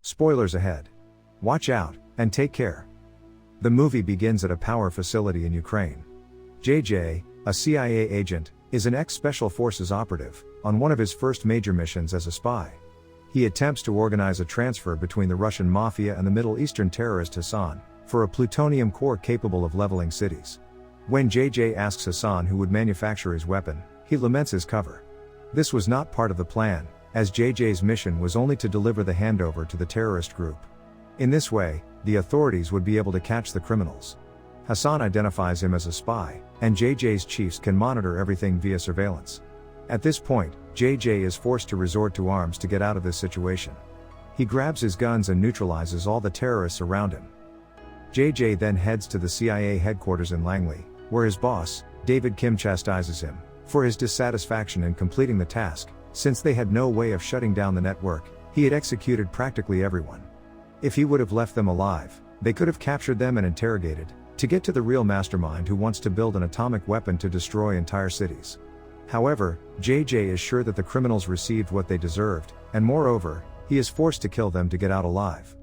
Spoilers ahead. Watch out, and take care. The movie begins at a power facility in Ukraine. JJ, a CIA agent, is an ex-Special Forces operative, on one of his first major missions as a spy. He attempts to organize a transfer between the Russian mafia and the Middle Eastern terrorist Hassan, for a plutonium core capable of leveling cities. When JJ asks Hassan who would manufacture his weapon, he laments his cover. This was not part of the plan, as JJ's mission was only to deliver the handover to the terrorist group. In this way, the authorities would be able to catch the criminals. Hassan identifies him as a spy, and JJ's chiefs can monitor everything via surveillance. At this point, JJ is forced to resort to arms to get out of this situation. He grabs his guns and neutralizes all the terrorists around him. JJ then heads to the CIA headquarters in Langley, where his boss, David Kim, chastises him for his dissatisfaction in completing the task. Since they had no way of shutting down the network, he had executed practically everyone. If he would have left them alive, they could have captured them and interrogated, to get to the real mastermind who wants to build an atomic weapon to destroy entire cities. However, JJ is sure that the criminals received what they deserved, and moreover, he is forced to kill them to get out alive.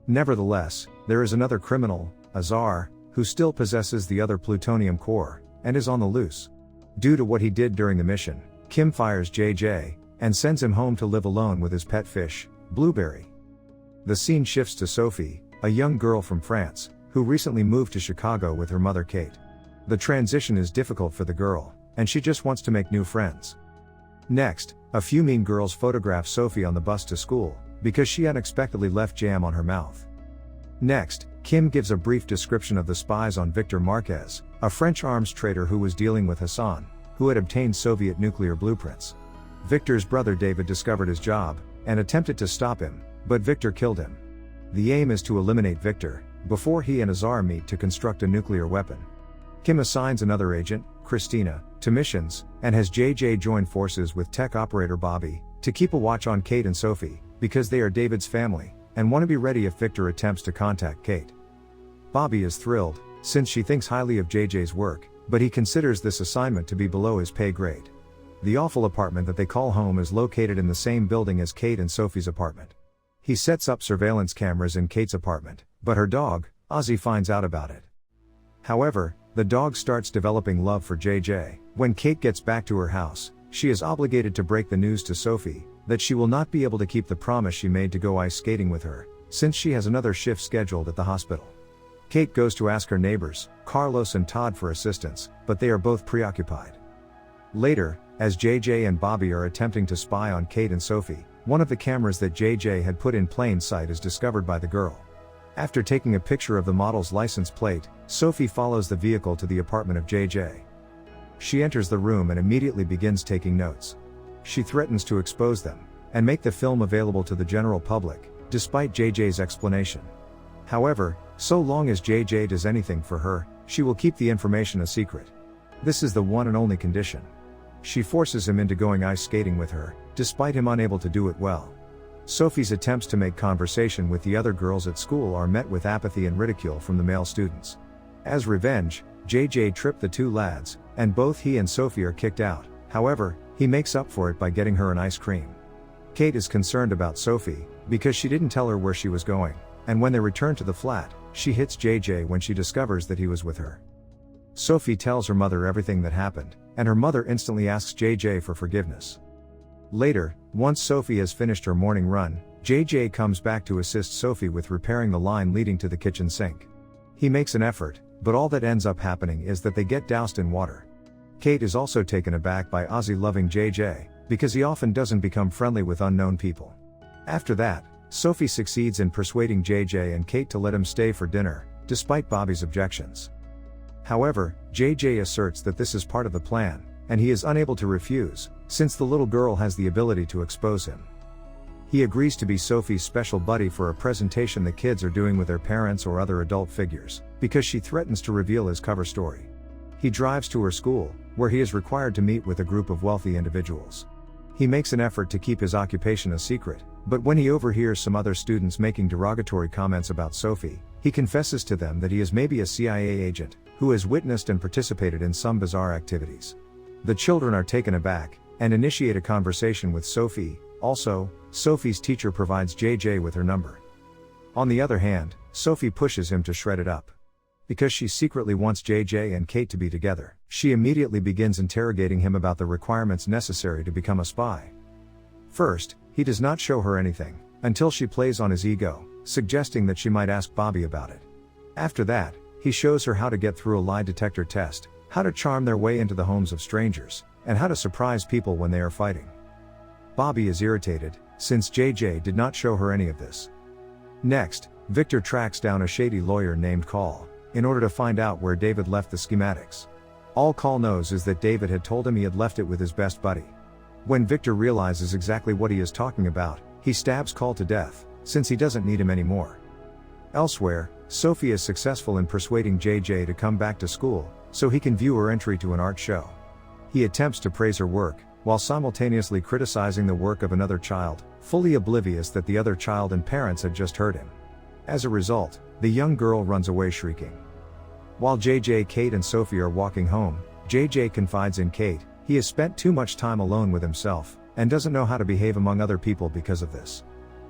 Nevertheless, there is another criminal, Azar, who still possesses the other plutonium core, and is on the loose. Due to what he did during the mission, Kim fires JJ, and sends him home to live alone with his pet fish, Blueberry. The scene shifts to Sophie, a young girl from France, who recently moved to Chicago with her mother Kate. The transition is difficult for the girl, and she just wants to make new friends. Next, a few mean girls photograph Sophie on the bus to school, because she unexpectedly left jam on her mouth. Next, Kim gives a brief description of the spies on Victor Marquez, a French arms trader who was dealing with Hassan, who had obtained Soviet nuclear blueprints. Victor's brother David discovered his job, and attempted to stop him, but Victor killed him. The aim is to eliminate Victor, before he and Azar meet to construct a nuclear weapon. Kim assigns another agent, Christina, to missions, and has JJ join forces with tech operator Bobby, to keep a watch on Kate and Sophie, because they are David's family, and want to be ready if Victor attempts to contact Kate. Bobby is thrilled, since she thinks highly of JJ's work, but he considers this assignment to be below his pay grade. The awful apartment that they call home is located in the same building as Kate and Sophie's apartment. He sets up surveillance cameras in Kate's apartment, but her dog, Ozzy, finds out about it. However, the dog starts developing love for JJ. When Kate gets back to her house, she is obligated to break the news to Sophie, that she will not be able to keep the promise she made to go ice skating with her, since she has another shift scheduled at the hospital. Kate goes to ask her neighbors, Carlos and Todd, for assistance, but they are both preoccupied. Later, as JJ and Bobby are attempting to spy on Kate and Sophie, one of the cameras that JJ had put in plain sight is discovered by the girl. After taking a picture of the model's license plate, Sophie follows the vehicle to the apartment of JJ. She enters the room and immediately begins taking notes. She threatens to expose them, and make the film available to the general public, despite JJ's explanation. However, so long as JJ does anything for her, she will keep the information a secret. This is the one and only condition. She forces him into going ice skating with her, despite him unable to do it well. Sophie's attempts to make conversation with the other girls at school are met with apathy and ridicule from the male students. As revenge, JJ tripped the two lads, and both he and Sophie are kicked out. However, he makes up for it by getting her an ice cream. Kate is concerned about Sophie, because she didn't tell her where she was going, and when they return to the flat, she hits JJ when she discovers that he was with her. Sophie tells her mother everything that happened, and her mother instantly asks JJ for forgiveness. Later, once Sophie has finished her morning run, JJ comes back to assist Sophie with repairing the line leading to the kitchen sink. He makes an effort, but all that ends up happening is that they get doused in water. Kate is also taken aback by Ozzy loving JJ, because he often doesn't become friendly with unknown people. After that, Sophie succeeds in persuading JJ and Kate to let him stay for dinner, despite Bobby's objections. However, JJ asserts that this is part of the plan, and he is unable to refuse, since the little girl has the ability to expose him. He agrees to be Sophie's special buddy for a presentation the kids are doing with their parents or other adult figures, because she threatens to reveal his cover story. He drives to her school, where he is required to meet with a group of wealthy individuals. He makes an effort to keep his occupation a secret, but when he overhears some other students making derogatory comments about Sophie, he confesses to them that he is maybe a CIA agent, who has witnessed and participated in some bizarre activities. The children are taken aback, and initiate a conversation with Sophie, also, Sophie's teacher provides JJ with her number. On the other hand, Sophie pushes him to shred it up. Because she secretly wants JJ and Kate to be together, she immediately begins interrogating him about the requirements necessary to become a spy. First, he does not show her anything, until she plays on his ego, suggesting that she might ask Bobby about it. After that, he shows her how to get through a lie detector test, how to charm their way into the homes of strangers, and how to surprise people when they are fighting. Bobby is irritated, since JJ did not show her any of this. Next, Victor tracks down a shady lawyer named Call, in order to find out where David left the schematics. All Call knows is that David had told him he had left it with his best buddy. When Victor realizes exactly what he is talking about, he stabs Call to death, since he doesn't need him anymore. Elsewhere, Sophie is successful in persuading JJ to come back to school, so he can view her entry to an art show. He attempts to praise her work, while simultaneously criticizing the work of another child, fully oblivious that the other child and parents had just heard him. As a result, the young girl runs away shrieking. While JJ, Kate and Sophie are walking home, JJ confides in Kate, he has spent too much time alone with himself, and doesn't know how to behave among other people because of this.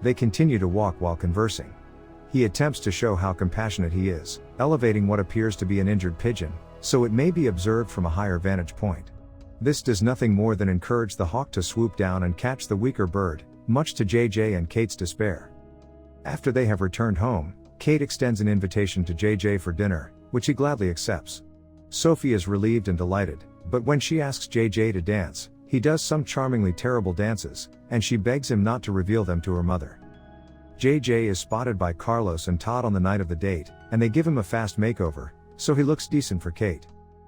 They continue to walk while conversing. He attempts to show how compassionate he is, elevating what appears to be an injured pigeon, so it may be observed from a higher vantage point. This does nothing more than encourage the hawk to swoop down and catch the weaker bird, much to JJ and Kate's despair. After they have returned home, Kate extends an invitation to JJ for dinner, which he gladly accepts. Sophie is relieved and delighted, but when she asks JJ to dance, he does some charmingly terrible dances, and she begs him not to reveal them to her mother. JJ is spotted by Carlos and Todd on the night of the date, and they give him a fast makeover, so he looks decent for Kate.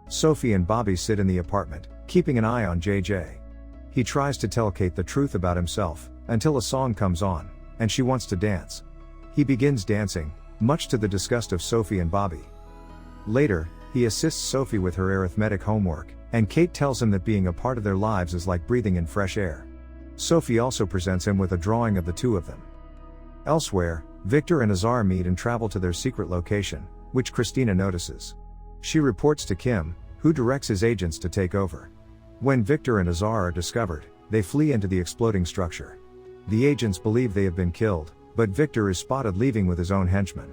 Sophie and Bobby sit in the apartment, keeping an eye on JJ. He tries to tell Kate the truth about himself, until a song comes on, and she wants to dance. He begins dancing, much to the disgust of Sophie and Bobby. Later, he assists Sophie with her arithmetic homework, and Kate tells him that being a part of their lives is like breathing in fresh air. Sophie also presents him with a drawing of the two of them. Elsewhere, Victor and Azar meet and travel to their secret location, which Christina notices. She reports to Kim, who directs his agents to take over. When Victor and Azar are discovered, they flee into the exploding structure. The agents believe they have been killed, but Victor is spotted leaving with his own henchmen.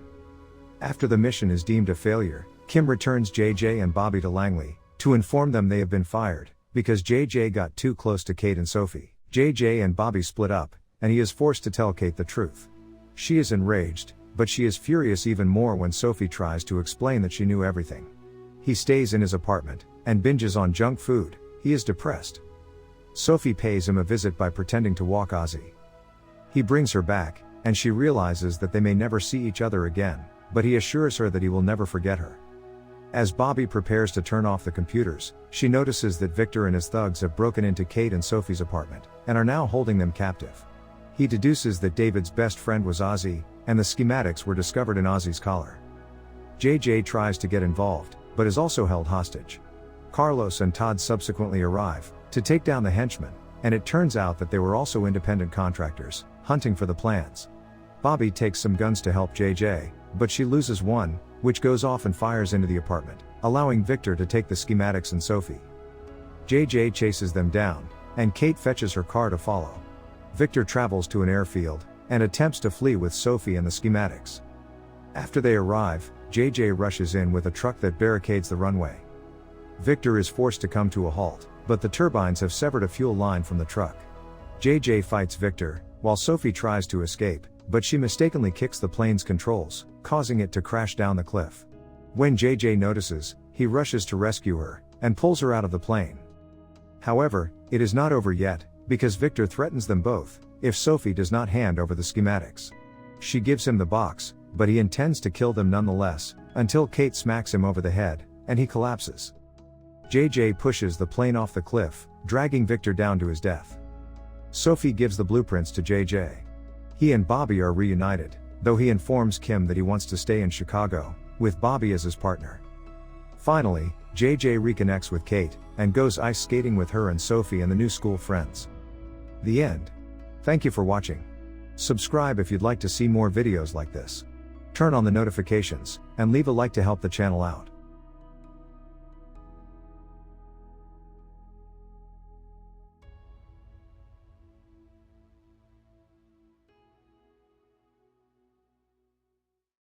After the mission is deemed a failure, Kim returns JJ and Bobby to Langley, to inform them they have been fired, because JJ got too close to Kate and Sophie. JJ and Bobby split up, and he is forced to tell Kate the truth. She is enraged, but she is furious even more when Sophie tries to explain that she knew everything. He stays in his apartment, and binges on junk food. He is depressed. Sophie pays him a visit by pretending to walk Ozzy. He brings her back, and she realizes that they may never see each other again, but he assures her that he will never forget her. As Bobby prepares to turn off the computers, she notices that Victor and his thugs have broken into Kate and Sophie's apartment, and are now holding them captive. He deduces that David's best friend was Ozzy, and the schematics were discovered in Ozzy's collar. JJ tries to get involved, but is also held hostage. Carlos and Todd subsequently arrive, to take down the henchmen, and it turns out that they were also independent contractors, hunting for the plans. Bobby takes some guns to help JJ, but she loses one, which goes off and fires into the apartment, allowing Victor to take the schematics and Sophie. JJ chases them down, and Kate fetches her car to follow. Victor travels to an airfield, and attempts to flee with Sophie and the schematics. After they arrive, JJ rushes in with a truck that barricades the runway. Victor is forced to come to a halt, but the turbines have severed a fuel line from the truck. JJ fights Victor, while Sophie tries to escape, but she mistakenly kicks the plane's controls, causing it to crash down the cliff. When JJ notices, he rushes to rescue her, and pulls her out of the plane. However, it is not over yet, because Victor threatens them both, if Sophie does not hand over the schematics. She gives him the box, but he intends to kill them nonetheless, until Kate smacks him over the head, and he collapses. JJ pushes the plane off the cliff, dragging Victor down to his death. Sophie gives the blueprints to JJ. He and Bobby are reunited, though he informs Kim that he wants to stay in Chicago, with Bobby as his partner. Finally, JJ reconnects with Kate, and goes ice skating with her and Sophie and the new school friends. The end. Thank you for watching. Subscribe if you'd like to see more videos like this. Turn on the notifications, and leave a like to help the channel out.